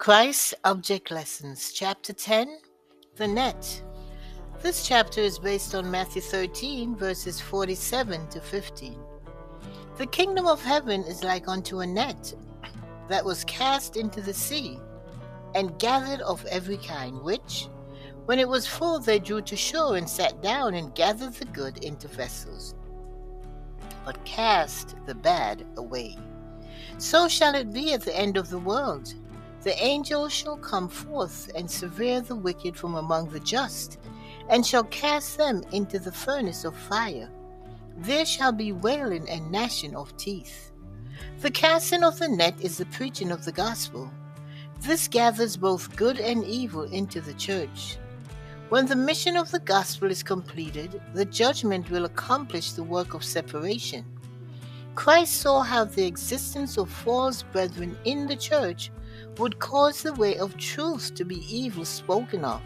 Christ's Object Lessons, Chapter 10, The Net. This chapter is based on Matthew 13, verses 47 to 15. The kingdom of heaven is like unto a net that was cast into the sea, and gathered of every kind, which, when it was full, they drew to shore, and sat down, and gathered the good into vessels, but cast the bad away. So shall it be at the end of the world. The angels shall come forth, and sever the wicked from among the just, and shall cast them into the furnace of fire. There shall be wailing and gnashing of teeth. The casting of the net is the preaching of the gospel. This gathers both good and evil into the church. When the mission of the gospel is completed, the judgment will accomplish the work of separation. Christ saw how the existence of false brethren in the church would cause the way of truth to be evil spoken of.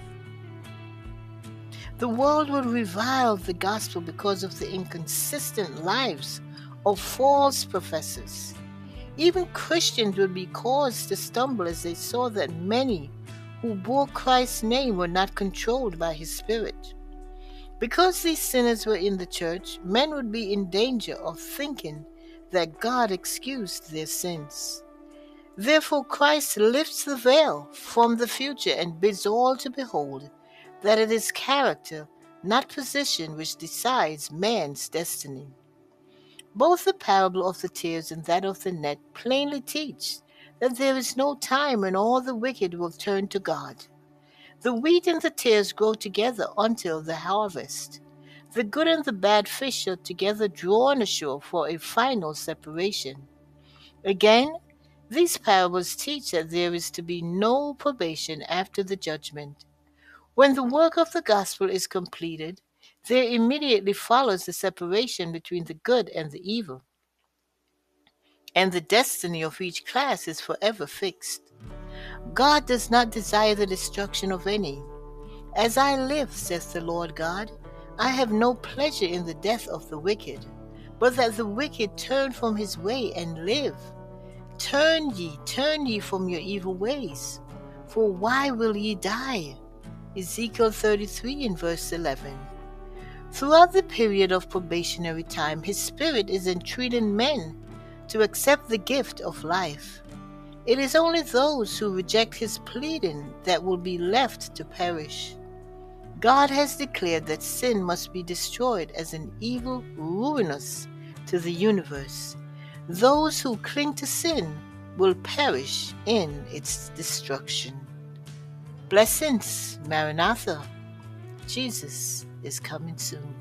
The world will revile the gospel because of the inconsistent lives of false professors. Even Christians would be caused to stumble as they saw that many who bore Christ's name were not controlled by his Spirit. Because these sinners were in the church, men would be in danger of thinking that God excused their sins. Therefore Christ lifts the veil from the future and bids all to behold that it is character, not position, which decides man's destiny. Both the parable of the tares and that of the net plainly teach that there is no time when all the wicked will turn to God. The wheat and the tares grow together until the harvest. The good and the bad fish are together drawn ashore for a final separation. Again, these parables teach that there is to be no probation after the judgment. When the work of the gospel is completed, there immediately follows the separation between the good and the evil, and the destiny of each class is forever fixed. God does not desire the destruction of any. As I live, says the Lord God, I have no pleasure in the death of the wicked, but that the wicked turn from his way and live. Turn ye from your evil ways, for why will ye die? Ezekiel 33 and verse 11. Throughout the period of probationary time, his Spirit is entreating men to accept the gift of life. It is only those who reject his pleading that will be left to perish. God has declared that sin must be destroyed as an evil ruinous to the universe. Those who cling to sin will perish in its destruction. Blessings, Maranatha. Jesus is coming soon.